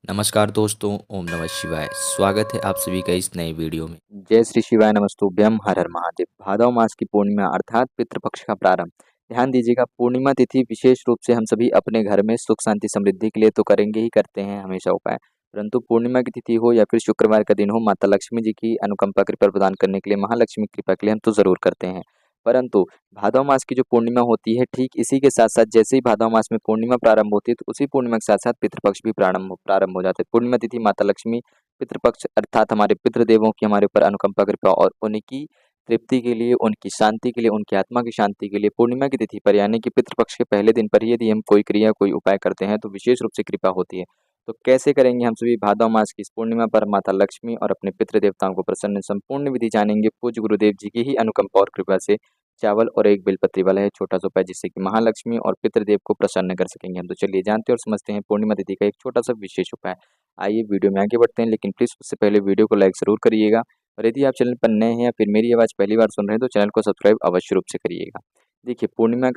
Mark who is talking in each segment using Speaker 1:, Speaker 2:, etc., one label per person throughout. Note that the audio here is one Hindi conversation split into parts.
Speaker 1: नमस्कार दोस्तों, ओम नमः शिवाय। स्वागत है आप सभी का इस नए वीडियो में।
Speaker 2: जय श्री शिवाय नमस्तुभ्यम हर हर महादेव। भादव मास की पूर्णिमा अर्थात पितृपक्ष का प्रारंभ। ध्यान दीजिएगा, पूर्णिमा तिथि विशेष रूप से हम सभी अपने घर में सुख शांति समृद्धि के लिए तो करेंगे ही करते हैं हमेशा उपाय, परंतु पूर्णिमा की तिथि हो या फिर शुक्रवार का दिन हो, माता लक्ष्मी जी की अनुकंपा कृपा प्रदान करने के लिए, महालक्ष्मी कृपा के लिए हम तो जरूर करते हैं। परंतु भादव मास की जो पूर्णिमा होती है, ठीक इसी के साथ साथ जैसे ही भादव मास में पूर्णिमा प्रारंभ होती है, तो उसी पूर्णिमा के साथ साथ पितृपक्ष भी प्रारंभ हो जाते हैं। पूर्णिमा तिथि माता लक्ष्मी, पितृपक्ष अर्थात हमारे पितृदेवों की हमारे ऊपर अनुकंपा कृपा और उनकी तृप्ति के लिए, उनकी शांति के लिए, उनकी आत्मा की शांति के लिए पूर्णिमा की तिथि पर यानी कि पितृपक्ष के पहले दिन पर ही यदि हम कोई क्रिया कोई उपाय करते हैं तो विशेष रूप से कृपा होती है। तो कैसे करेंगे हम सभी भादव मास की इस पूर्णिमा पर माता लक्ष्मी और अपने पितृ देवताओं को प्रसन्न, संपूर्ण विधि जानेंगे पूज्य गुरुदेव जी की ही अनुकंपा और कृपा से। चावल और एक बेलपत्री वाला है छोटा सा उपाय, जिससे कि महालक्ष्मी और पितृदेव को प्रसन्न कर सकेंगे हम। तो चलिए जानते हैं और समझते हैं पूर्णिमा तिथि का एक छोटा सा विशेष उपाय। आइए वीडियो में आगे बढ़ते हैं, लेकिन प्लीज़ उससे पहले वीडियो को लाइक ज़रूर करिएगा। और यदि आप चैनल पर नए हैं या फिर मेरी आवाज़ पहली बार सुन रहे हैं तो चैनल को सब्सक्राइब अवश्य रूप से करिएगा। देखिए पूर्णिमा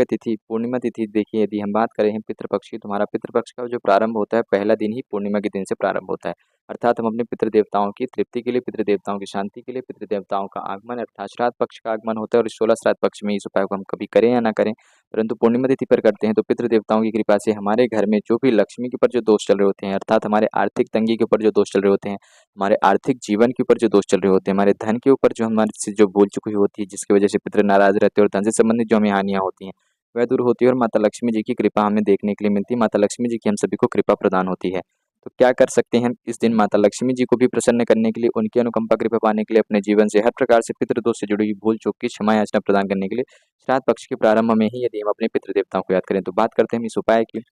Speaker 2: तिथि देखिए, यदि हम बात करें हैं पितृपक्ष की, तो हमारा पितृपक्ष का जो प्रारंभ होता है पहला दिन ही पूर्णिमा के दिन से प्रारंभ होता है। अर्थात हम अपने पितृ देवताओं की तृप्ति के लिए, पितृ देवताओं की शांति के लिए, पितृ देवताओं का आगमन अर्थात श्राद्ध पक्ष का आगमन होता है। और इस 16 श्राद्ध पक्ष में इस उपाय को हम कभी करें या ना करें, परंतु पूर्णिमा तिथि पर करते हैं तो पितृ देवताओं की कृपा से हमारे घर में जो भी लक्ष्मी के ऊपर जो दोष चल रहे होते हैं, अर्थात हमारे आर्थिक तंगी के ऊपर जो दोष चल रहे होते हैं, हमारे आर्थिक जीवन के ऊपर जो दोष चल रहे होते हैं, हमारे धन के ऊपर जो हमारे से जो भूल चुकी होती है, जिसकी वजह से पितृ नाराज रहते हैं और धन से संबंधित जो हमें हानियां होती हैं वह दूर होती है और माता लक्ष्मी जी की कृपा हमें देखने के लिए मिलती है। माता लक्ष्मी जी की हम सभी को कृपा प्रदान होती है। तो क्या कर सकते हैं हम इस दिन माता लक्ष्मी जी को भी प्रसन्न करने के लिए, उनकी अनुकंपा कृपा पाने के लिए, अपने जीवन से हर प्रकार से पितृदोष से जुड़ी हुई भूल चूक की क्षमा याचना प्रदान करने के लिए श्राद्ध पक्ष के प्रारंभ में ही यदि हम अपने पितृ देवताओं को याद करें, तो बात करते हैं हम इस उपाय की।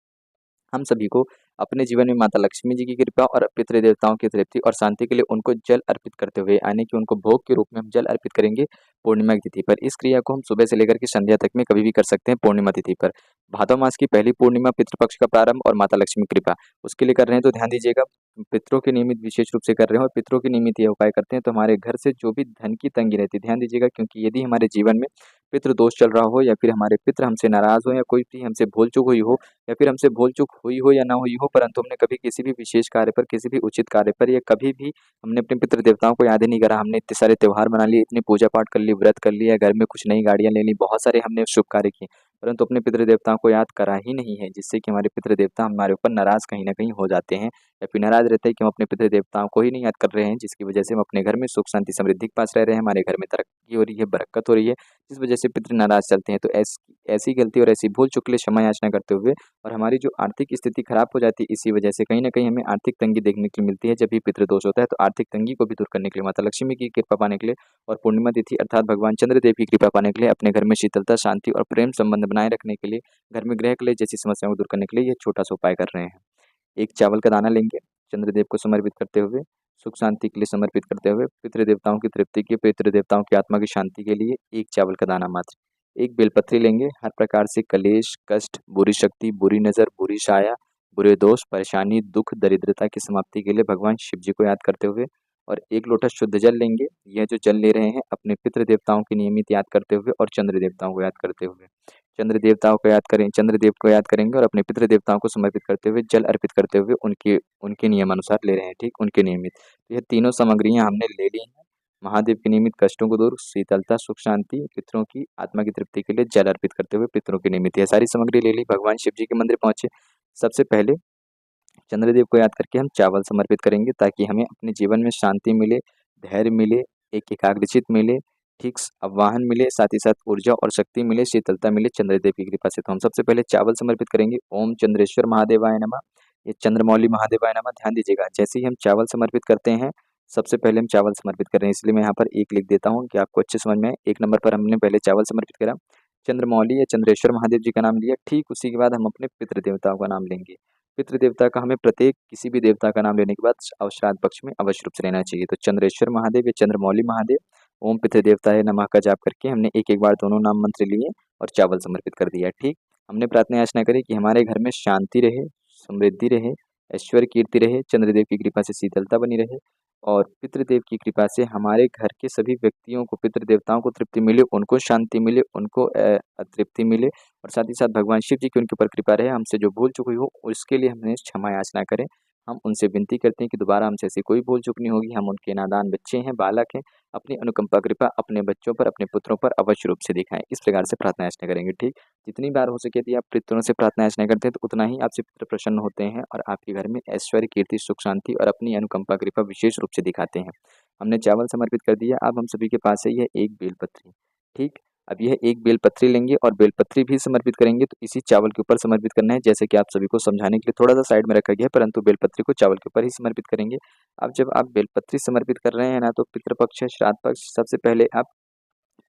Speaker 2: हम सभी को अपने जीवन में माता लक्ष्मी जी की कृपा और पितृ देवताओं की तृप्ति और शांति के लिए उनको जल अर्पित करते हुए, यानी कि उनको भोग के रूप में हम जल अर्पित करेंगे पूर्णिमा की तिथि पर। इस क्रिया को हम सुबह से लेकर के संध्या तक में कभी भी कर सकते हैं पूर्णिमा तिथि पर। भादव मास की पहली पूर्णिमा, पितृपक्ष का प्रारंभ और माता लक्ष्मी कृपा, उसके लिए कर रहे हैं तो ध्यान दीजिएगा, पितरों के नियमित विशेष रूप से कर रहे हैं और पितरों के नियमित ये उपाय करते हैं तो हमारे घर से जो भी धन की तंगी रहती है, ध्यान दीजिएगा, क्योंकि यदि हमारे जीवन में पितृ दोष चल रहा हो या फिर हमारे पितृ हमसे नाराज हो या कोई भी हमसे भूल चूक हुई हो, या फिर हमसे भूल चूक हुई हो या ना हुई हो, परंतु हमने कभी किसी भी विशेष कार्य पर, किसी भी उचित कार्य पर या कभी भी हमने अपने पितृ देवताओं को याद ही नहीं करा। हमने इतने सारे त्योहार मना लिए, इतनी पूजा पाठ कर ली, व्रत कर लिया, घर में कुछ नई गाड़ियां ले ली, बहुत सारे हमने शुभ कार्य किए, परंतु अपने पितृ देवताओं को याद करा ही नहीं है, जिससे कि हमारे पितृ देवता हमारे ऊपर नाराज कहीं ना कहीं हो जाते हैं या फिर नाराज रहते हैं कि हम अपने पितृ देवताओं को ही नहीं याद कर रहे हैं, जिसकी वजह से हम अपने घर में सुख शांति समृद्धि के पास रह रहे हैं, हमारे घर में तरक्की हो रही है, बरकत हो रही है, जिस वजह से पितृ नाराज चलते हैं। तो ऐसी गलती और ऐसी भूल चूक के लिए क्षमा याचना करते हुए, और हमारी जो आर्थिक स्थिति खराब हो जाती है इसी वजह से, कहीं न कहीं हमें आर्थिक तंगी देखने के लिए मिलती है जब भी पितृदोष होता है, तो आर्थिक तंगी को भी दूर करने के लिए, माता लक्ष्मी की कृपा पाने के लिए और पूर्णिमा तिथि अर्थात भगवान चंद्रदेव की कृपा पाने के लिए, अपने घर में शीतलता, शांति और प्रेम संबंध बनाए रखने के लिए, घर में गृह कलेश जैसी समस्याओं को दूर करने के लिए ये छोटा-सा उपाय कर रहे हैं। एक चावल का दाना लेंगे, चंद्रदेव को समर्पित करते हुए, सुख शांति के लिए समर्पित करते हुए, पितृ देवताओं की तृप्ति के, पितृ देवताओं की आत्मा की शांति के लिए एक चावल का दाना मात्र। एक बेलपत्री लेंगे, हर प्रकार से कलेश, कष्ट, बुरी शक्ति, बुरी नज़र, बुरी छाया, बुरे दोष, परेशानी, दुःख, दरिद्रता की समाप्ति के लिए भगवान शिव जी को याद करते हुए, और एक लोटा शुद्ध जल लेंगे। यह जो जल ले रहे हैं अपने पितृ देवताओं की नियमित याद करते हुए और चंद्र देवताओं को याद करते हुए। चंद्रदेव को याद करेंगे और अपने पितृ देवताओं को समर्पित करते हुए, जल अर्पित करते हुए उनके उनके नियमानुसार ले रहे हैं, ठीक उनके नियमित। तो यह तीनों सामग्रियाँ हमने ले ली हैं। महादेव के नियमित कष्टों को दूर, शीतलता, सुख शांति, पितरों की आत्मा की तृप्ति के लिए जल अर्पित करते हुए पितरों के निमित्त यह सारी सामग्री ले ली, भगवान शिव जी के मंदिर पहुंचे। सबसे पहले चंद्रदेव को याद करके हम चावल समर्पित करेंगे ताकि हमें अपने जीवन में शांति मिले, धैर्य मिले, एक एकाग्रचित मिले, ठीक आह्वान मिले, साथ ही साथ ऊर्जा और शक्ति मिले, शीतलता मिले चंद्रदेव की कृपा से। तो हम सबसे पहले चावल समर्पित करेंगे। ओम चंद्रेश्वर महादेवाय नमः, ये चंद्रमौली महादेवाय नमः। ध्यान दीजिएगा, जैसे ही हम चावल समर्पित करते हैं, सबसे पहले हम चावल समर्पित कर रहे हैं, इसलिए मैं यहाँ पर एक लिख देता हूँ कि आपको अच्छे समझ में आए। एक नंबर पर हमने पहले चावल समर्पित करा, चंद्रमौली या चंद्रेश्वर महादेव जी का नाम लिया, ठीक उसी के बाद हम अपने पितृ देवताओं का नाम लेंगे। पितृ देवता का हमें प्रत्येक किसी भी देवता का नाम लेने के बाद श्राद्ध पक्ष में अवश्य रूप से लेना चाहिए। तो चंद्रेश्वर महादेव या चंद्रमौली महादेव, ओम पितृ देवता है नमः का जाप करके हमने एक एक बार दोनों नाम मंत्र लिए और चावल समर्पित कर दिया। ठीक, हमने प्रार्थना याचना करी कि हमारे घर में शांति रहे, समृद्धि रहे, ऐश्वर्य कीर्ति रहे, चंद्रदेव की कृपा से शीतलता बनी रहे, और पितृदेव की कृपा से हमारे घर के सभी व्यक्तियों को, पितृ देवताओं को तृप्ति मिले, उनको शांति मिले, उनको तृप्ति मिले, और साथ ही साथ भगवान शिव जी की उनके ऊपर कृपा रहे, हमसे जो भूल चूक हुई हो उसके लिए हमने क्षमा याचना करें। हम उनसे विनती करते हैं कि दोबारा हमसे ऐसी कोई भूल चूक नहीं होगी। हम उनके नादान बच्चे हैं, बालक हैं। अपनी अनुकंपा कृपा अपने बच्चों पर, अपने पुत्रों पर अवश्य रूप से दिखाएँ। इस प्रकार से प्रार्थना याचना करेंगे, ठीक? जितनी बार हो सके यदि आप पितरों से प्रार्थना याचना करते हैं तो उतना ही आपसे पितर प्रसन्न होते हैं और आपके घर में ऐश्वर्य, कीर्ति, सुख, शांति और अपनी अनुकंपा कृपा विशेष रूप से दिखाते हैं। हमने चावल समर्पित कर दिया, अब हम सभी के पास है यह एक बेलपत्री, ठीक? अब यह एक बेलपत्री लेंगे और बेलपत्री भी समर्पित करेंगे तो इसी चावल के ऊपर समर्पित करना है। जैसे कि आप सभी को समझाने के लिए थोड़ा-सा साइड में रखा गया है, परंतु बेलपत्री को चावल के ऊपर ही समर्पित करेंगे। अब जब आप बेलपत्री समर्पित कर रहे हैं ना, तो पितृपक्ष, श्राद्ध पक्ष, सबसे पहले आप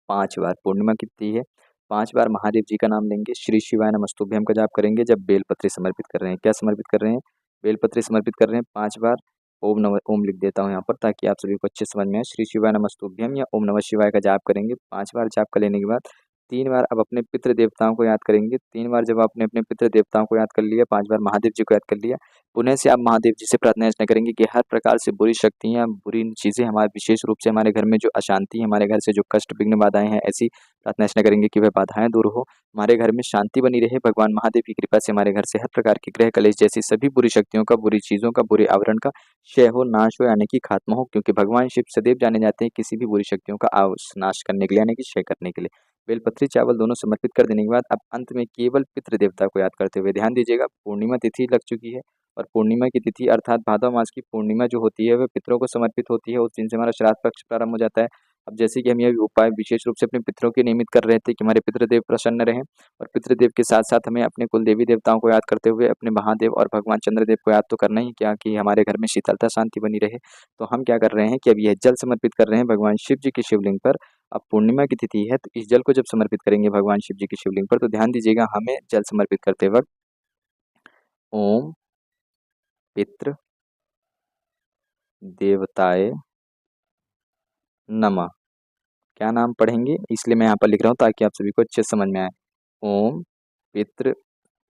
Speaker 2: 5 बार, पूर्णिमा की तिथि है, 5 बार महादेव जी का नाम लेंगे, श्री शिवाय नमस्तुभ्यम का जाप करेंगे जब बेलपत्री समर्पित कर रहे हैं। क्या समर्पित कर रहे हैं? बेलपत्री समर्पित कर रहे हैं 5 बार। ओम लिख देता हूँ यहाँ पर ताकि आप सभी को अच्छे समझ में आए। श्री शिवाय नमस्तुभ्यम या ओम नमः शिवाय का जाप करेंगे 5 बार। जाप कर लेने के बाद 3 बार अब अपने पितृ देवताओं को याद करेंगे। 3 बार जब आपने अपने पितृ देवताओं को याद कर लिया, 5 बार महादेव जी को याद कर लिया, पुनः से आप महादेव जी से प्रार्थना याचना करेंगे कि हर प्रकार से बुरी शक्तियाँ, बुरी चीज़ें हमारे विशेष रूप से हमारे घर में जो अशांति है, हमारे घर से जो कष्ट, विघ्न, बाधाएँ हैं, ऐसी प्रार्थना याचना करेंगे कि वह बाधाएँ दूर हो, हमारे घर में शांति बनी रहे। भगवान महादेव की कृपा से हमारे घर से हर प्रकार की ग्रह कलेश जैसी सभी बुरी शक्तियों का, बुरी चीज़ों का, बुरे आवरण का क्षय हो, नाश हो यानी कि खात्मा हो, क्योंकि भगवान शिव सदैव जाने जाते हैं किसी भी बुरी शक्तियों का नाश करने के लिए यानी कि क्षय करने के लिए। बेलपत्री, चावल दोनों समर्पित कर देने के बाद अब अंत में केवल पितृ देवता को याद करते हुए, ध्यान दीजिएगा पूर्णिमा तिथि लग चुकी है और पूर्णिमा की तिथि अर्थात भादव मास की पूर्णिमा जो होती है वह पितरों को समर्पित होती है। उस दिन से हमारा श्राद्ध पक्ष प्रारंभ हो जाता है। अब जैसे कि हम यह उपाय विशेष रूप से अपने पितरों के निमित्त कर रहे थे कि हमारे पितृदेव प्रसन्न रहें, और पितृदेव के साथ साथ हमें अपने कुल देवी देवताओं को याद करते हुए अपने महादेव और भगवान चंद्रदेव को याद तो करना ही क्या कि हमारे घर में शीतलता, शांति बनी रहे। तो हम क्या कर रहे हैं कि अब यह जल समर्पित कर रहे हैं भगवान शिव जी की शिवलिंग पर। अब पूर्णिमा की तिथि है तो इस जल को जब समर्पित करेंगे भगवान शिव जी की शिवलिंग पर, तो ध्यान दीजिएगा हमें जल समर्पित करते वक्त ओम पितृ देवताय नमः, क्या नाम पढ़ेंगे इसलिए मैं यहाँ पर लिख रहा हूँ ताकि आप सभी को अच्छे से समझ में आए। ओम पितृ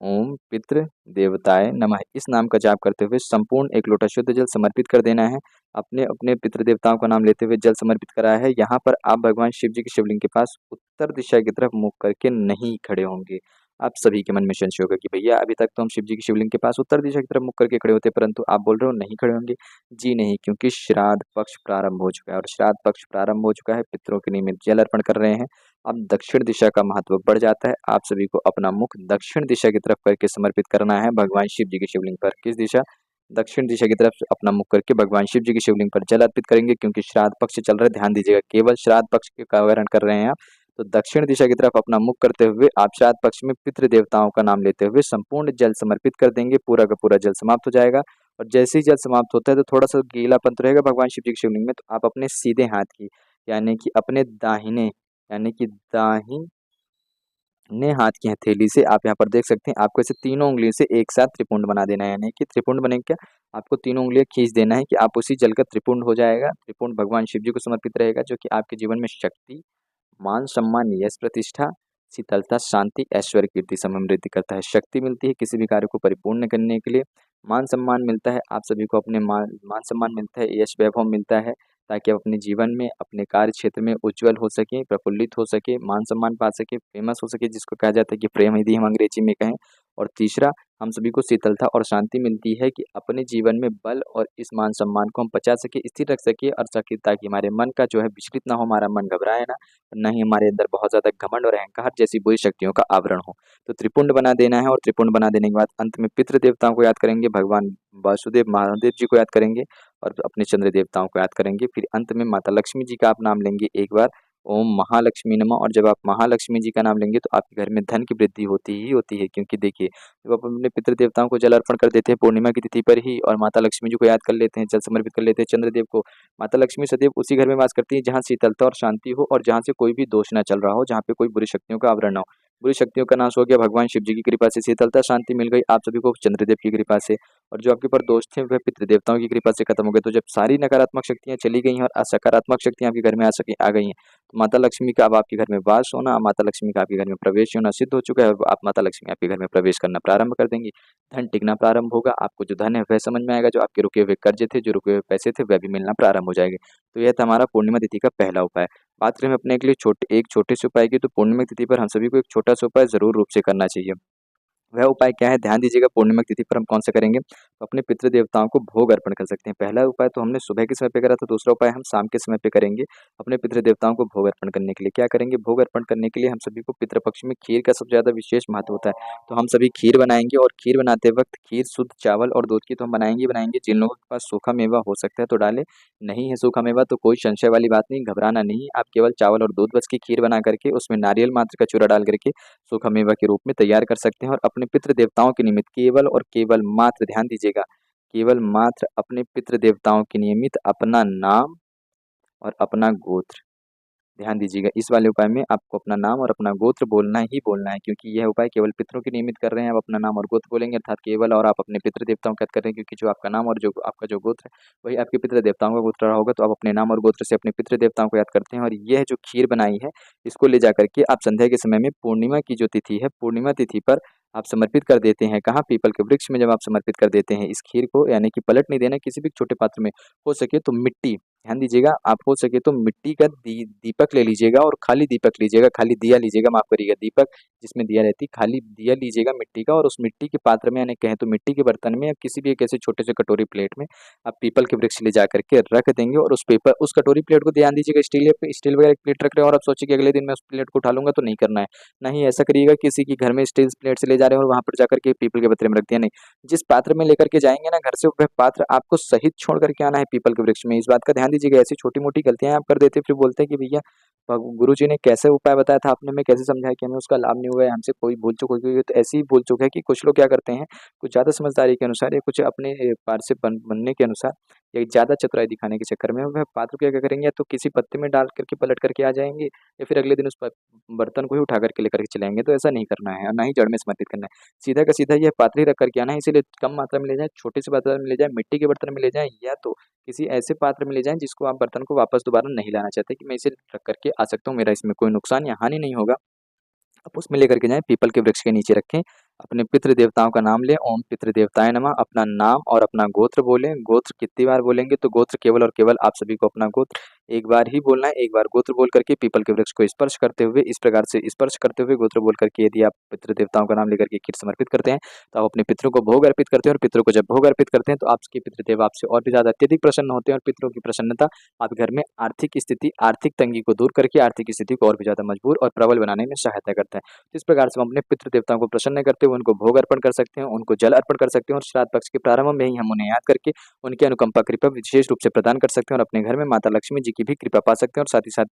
Speaker 2: ओम पितृ देवताय नमः, इस नाम का जाप करते हुए संपूर्ण 1 लोटा शुद्ध जल समर्पित कर देना है। अपने अपने पितृ देवताओं का नाम लेते हुए जल समर्पित करा है। यहाँ पर आप भगवान शिव जी की शिवलिंग के पास उत्तर दिशा की तरफ मुख करके नहीं खड़े होंगे। आप सभी के मन में संशय होगा कि भैया अभी तक तो हम शिव जी की शिवलिंग के पास उत्तर दिशा की तरफ मुख करके खड़े होते, परंतु आप बोल रहे हो नहीं खड़े होंगे। जी नहीं, क्योंकि श्राद्ध पक्ष प्रारंभ हो चुका है और श्राद्ध पक्ष प्रारंभ हो चुका है, पितरों के निमित्त जल अर्पण कर रहे हैं। अब दक्षिण दिशा का महत्व बढ़ जाता है। आप सभी को अपना मुख दक्षिण दिशा की तरफ करके समर्पित करना है भगवान शिव जी की शिवलिंग पर। किस दिशा? दक्षिण दिशा की तरफ अपना मुख करके भगवान शिव जी की शिवलिंग पर जल अर्पित करेंगे, क्योंकि श्राद्ध पक्ष चल रहा है। ध्यान दीजिएगा केवल श्राद्ध पक्ष का वर्णन कर रहे हैं आप, तो दक्षिण दिशा की तरफ अपना मुख करते हुए आप श्राद्ध पक्ष में पितृ देवताओं का नाम लेते हुए संपूर्ण जल समर्पित कर देंगे। पूरा का पूरा जल समाप्त हो जाएगा और जैसे ही जल समाप्त होता है तो थोड़ा सा गीलापन तो रहेगा भगवान शिव जी की शिवलिंग में, तो आप अपने सीधे हाथ की यानी कि अपने दाहिने यानी कि दाहिने हाथ की हथेली से आप यहाँ पर देख सकते हैं, आपको ऐसे तीनों उंगलियों से एक साथ त्रिपुंड बना देना है। यानी कि त्रिपुंड बने क्या, आपको तीनों उंगलियां खींच देना है कि आप उसी जल का त्रिपुंड हो जाएगा। त्रिपुंड भगवान शिव जी को समर्पित रहेगा, जो कि आपके जीवन में शक्ति, मान सम्मान, यश प्रतिष्ठा, शीतलता, शांति, ऐश्वर्य, कीर्ति, समृद्धि करता है। शक्ति मिलती है किसी भी कार्य को परिपूर्ण करने के लिए। मान सम्मान मिलता है, आप सभी को अपने मान सम्मान मिलता है, यश वैभव मिलता है, ताकि आप अपने जीवन में, अपने कार्य क्षेत्र में उज्जवल हो सके, प्रफुल्लित हो सके, मान सम्मान पा सके, फेमस हो सके, जिसको कहा जाता है कि प्रेम यदि हम अंग्रेजी में कहें। और तीसरा, हम सभी को शीतलता और शांति मिलती है कि अपने जीवन में बल और इस मान सम्मान को हम बचा सके, स्थिर रख सके और सके, ताकि हमारे मन का जो है विचलित ना हो, हमारा मन घबराए ना ही हमारे अंदर बहुत ज़्यादा घमंड और अहंकार जैसी बुरी शक्तियों का आवरण हो। तो त्रिपुंड बना देना है और त्रिपुंड बना देने के बाद अंत में पितृ देवताओं को याद करेंगे, भगवान वासुदेव महादेव जी को याद करेंगे और अपने चंद्र देवताओं को याद करेंगे। फिर अंत में माता लक्ष्मी जी का आप नाम लेंगे एक बार, ओम महालक्ष्मी नमः। और जब आप महालक्ष्मी जी का नाम लेंगे तो आपके घर में धन की वृद्धि होती ही होती है, क्योंकि देखिए जब आप अपने पितृ देवताओं को जल अर्पण कर देते हैं पूर्णिमा की तिथि पर ही और माता लक्ष्मी जी को याद कर लेते हैं, जल समर्पित कर लेते हैं चंद्रदेव को, माता लक्ष्मी सदैव उसी घर में वास करती है जहाँ शीतलता और शांति हो और जहाँ से कोई भी दोष ना चल रहा हो, जहाँ पे कोई बुरी शक्तियों का आवरण ना हो। बुरी शक्तियों का नाश हो गया, भगवान शिव जी की कृपा से शीतलता शांति मिल गई आप सभी को चंद्रदेव की कृपा से, और जो आपके ऊपर दोष थे वह पितृ देवताओं की कृपा से खत्म हो गए। तो जब सारी नकारात्मक शक्तियां चली गई हैं और सकारात्मक शक्तियां आपके घर में आ गई हैं, तो माता लक्ष्मी का अब आपके घर में वास होना, माता लक्ष्मी का आपके घर में प्रवेश होना सिद्ध हो चुका है और आप माता लक्ष्मी आपके घर में प्रवेश करना प्रारंभ कर देंगी। धन टिकना प्रारंभ होगा, आपको जो धन है वह समझ में आएगा, जो आपके रुके हुए कर्जे थे, जो रुके हुए पैसे थे, वह भी मिलना प्रारंभ हो जाएंगे। तो यह था हमारा पूर्णिमा तिथि का पहला उपाय। बात करें अपने के लिए एक छोटे से उपाय की, तो पूर्णिमा तिथि पर हम सभी को एक छोटा सा उपाय जरूर रूप से करना चाहिए। वह उपाय क्या है, ध्यान दीजिएगा। पूर्णिमा की तिथि पर हम कौन सा करेंगे, तो अपने पितृ देवताओं को भोग अर्पण कर सकते हैं। पहला उपाय तो हमने सुबह के समय पे करा था, दूसरा उपाय हम शाम के समय पे करेंगे अपने पितृ देवताओं को भोग अर्पण करने के लिए। क्या करेंगे, भोग अर्पण करने के लिए हम सभी को पितृपक्ष में खीर का सबसे ज़्यादा विशेष महत्व होता है। तो हम सभी खीर बनाएंगे, और खीर बनाते वक्त खीर शुद्ध चावल और दूध की तो हम बनाएंगे ही बनाएंगे। जिन लोगों के पास सूखा मेवा हो सकता है तो डालें, नहीं है सूखा मेवा तो कोई संशय वाली बात नहीं, घबराना नहीं। आप केवल चावल और दूध बस की खीर बना करके उसमें नारियल मात्र का चूरा डाल करके सूखा मेवा के रूप में तैयार कर सकते हैं, और अपने पितृ देवताओं के निमित्त केवल और केवल मात्र, ध्यान दीजिएगा, केवल मात्र अपने पितृ देवताओं के नियमित अपना नाम और अपना गोत्र, ध्यान दीजिएगा, इस वाले उपाय में आपको अपना नाम और अपना गोत्र बोलना ही बोलना है, क्योंकि यह उपाय केवल पितरों के नियमित कर रहे हैं। आप अपना नाम और गोत्र बोलेंगे, अर्थात केवल, और आप अपने पितृ देवताओं का याद कर रहे हैं, क्योंकि जो आपका नाम और जो आपका जो गोत्र है वही आपके पितृ देवताओं का गोत्र रहा होगा। तो आप अपने नाम और गोत्र से अपने पितृ देवताओं को याद करते हैं, और यह जो खीर बनाई है इसको ले जा करके आप संध्या के समय में, पूर्णिमा की जो तिथि है, पूर्णिमा तिथि पर आप समर्पित कर देते हैं। कहाँ, पीपल के वृक्ष में जब आप समर्पित कर देते हैं इस खीर को, यानी कि पलट नहीं देना, किसी भी छोटे पात्र में, हो सके तो मिट्टी, ध्यान दीजिएगा, आप हो सके तो मिट्टी का दीपक ले लीजिएगा, और खाली दीपक लीजिएगा, खाली दिया लीजिएगा, माफ करिएगा, दीपक जिसमें दिया रहती, खाली दिया लीजिएगा मिट्टी का, और उस मिट्टी के पात्र में, यानी कहें तो मिट्टी के बर्तन में, या किसी भी एक ऐसे छोटे से कटोरी प्लेट में आप पीपल के वृक्ष ले जा करके रख देंगे। और उस कटोरी प्लेट को, ध्यान दीजिएगा, स्टील वगैरह की प्लेट रख रहे हो और आप सोचिए कि अगले दिन मैं उस प्लेट को उठा लूंगा, तो नहीं करना है। नहीं ऐसा करिएगा किसी की घर में स्टील प्लेट से ले जा रहे हो और वहां पर जाकर के पीपल के पत्रे में रख दिया, नहीं, जिस पात्र में लेकर के जाएंगे ना घर से, वह पात्र आपको सहित छोड़ करके आना है पीपल के वृक्ष में। इस बात का ध्यान दीजिएगा, ऐसी छोटी मोटी गलतियां आप कर देते फिर बोलते हैं कि भैया गुरु जी ने कैसे उपाय बताया था, आपने हमें कैसे समझाया कि हमें उसका लाभ नहीं हुआ है, हमसे कोई भूल चूक हो गई है। तो ऐसी ही भूल चूक है कि कुछ लोग क्या करते हैं, कुछ ज़्यादा समझदारी के अनुसार या कुछ अपने पार से बनने के अनुसार या ज़्यादा चतुराई दिखाने के चक्कर में वह पात्र को क्या करेंगे, या तो किसी पत्ते में डाल करके पलट करके आ जाएंगे, या फिर अगले दिन उस बर्तन को ही उठा करके लेकर के चलाएंगे। तो ऐसा नहीं करना है, और ना ही जड़ में समर्पित करना है। सीधा का सीधा यह पात्र ही रख करके आना है। इसीलिए कम मात्रा में ले जाएं, छोटे से बर्तन में ले जाएं, मिट्टी के बर्तन में ले जाएं, या तो किसी ऐसे पात्र में ले जाएं जिसको आप बर्तन को वापस दोबारा नहीं लाना चाहते, कि मैं इसे रख करके आ सकता हूँ, मेरा इसमें कोई नुकसान या हानि नहीं होगा। आप उसमें लेकर के जाएं, पीपल के वृक्ष के नीचे रखें, अपने पितृ देवताओं का नाम लें, ओम पितृ देवताय नमः, अपना नाम और अपना गोत्र बोलें। गोत्र कितनी बार बोलेंगे, तो गोत्र केवल और केवल आप सभी को अपना गोत्र एक बार ही बोलना है। एक बार गोत्र बोल करके पीपल के वृक्ष को स्पर्श करते हुए, इस प्रकार से स्पर्श करते हुए गोत्र बोल करके यदि आप पितृ देवताओं का नाम लेकर के खीर समर्पित करते हैं, तो आप अपने पितरों को भोग अर्पित करते हैं, और पितरों को जब भोग अर्पित करते हैं तो आपके पितृदेव आपसे और भी ज्यादा अत्यधिक प्रसन्न होते हैं, और पितरों की प्रसन्नता आप घर में आर्थिक स्थिति, आर्थिक तंगी को दूर करके आर्थिक स्थिति को और भी ज्यादा मजबूत और प्रबल बनाने में सहायता करता है। तो इस प्रकार से हम अपने पितृ देवताओं को प्रसन्न करते हुए उनको भोग अर्पण कर सकते हैं, उनको जल अर्पण कर सकते हैं, और श्राद्ध पक्ष के प्रारंभ में ही हम उन्हें याद करके उनकी अनुकंपा कृपा विशेष रूप से प्रदान कर सकते हैं, और अपने घर में माता लक्ष्मी जी की भी कृपा पा सकते हैं, और साथ ही साथ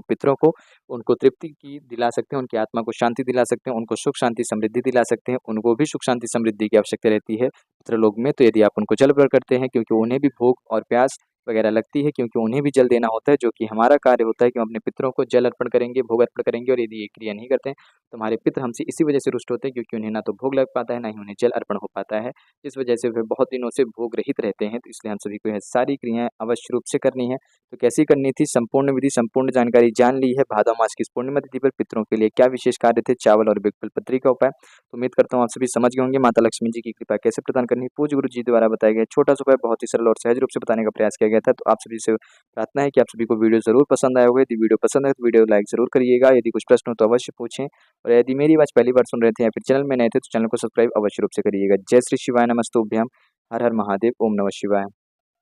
Speaker 2: पितरों को उनको तृप्ति की दिला सकते हैं, उनकी आत्मा को शांति दिला सकते हैं, उनको सुख शांति समृद्धि दिला सकते हैं। उनको भी सुख शांति समृद्धि की आवश्यकता रहती है पितृलोक में, तो यदि आप उनको जल अर्पण करते हैं, क्योंकि उन्हें भी भूख और प्यास वगैरह लगती है, क्योंकि उन्हें भी जल देना होता है, जो कि हमारा कार्य होता है कि हम अपने पितरों को जल अर्पण करेंगे, भोग अर्पण करेंगे। और यदि ये क्रिया नहीं करते हैं तो हमारे पितर हमसे इसी वजह से रुष्ट होते हैं, क्योंकि उन्हें ना तो भोग लग पाता है, ना ही उन्हें जल अर्पण हो पाता है, इस वजह से वे बहुत दिनों से भोग रहित रहते हैं। तो इसलिए हम सभी को यह सारी क्रियाएं अवश्य रूप से करनी है। तो कैसी करनी थी, संपूर्ण विधि संपूर्ण जानकारी जान ली है। भादव मास की इस पूर्णिमा तिथि पर पितरों के लिए क्या विशेष कार्य थे, चावल और बिल्कुल पत्री का उपाय, तो उम्मीद करता हूँ आप सभी समझ गए होंगे। माता लक्ष्मी जी की कृपा कैसे प्रदान करनी, पूज्य गुरु जी द्वारा बताया गया छोटा सा उपाय बहुत ही सरल और सहज रूप से बताने का प्रयास किया गया था। तो आप सभी से प्रार्थना है कि आप सभी को वीडियो जरूर पसंद आया होगा। यदि वीडियो पसंद है तो वीडियो लाइक जरूर करिएगा। यदि कुछ प्रश्न हो तो अवश्य पूछें, और यदि मेरी आवाज पहली बार सुन रहे थे या फिर चैनल में नए थे तो चैनल को सब्सक्राइब अवश्य रूप से करिएगा। जय श्री शिवाय, नमस्तुभ्यम, हर हर महादेव, ओम नमः शिवाय।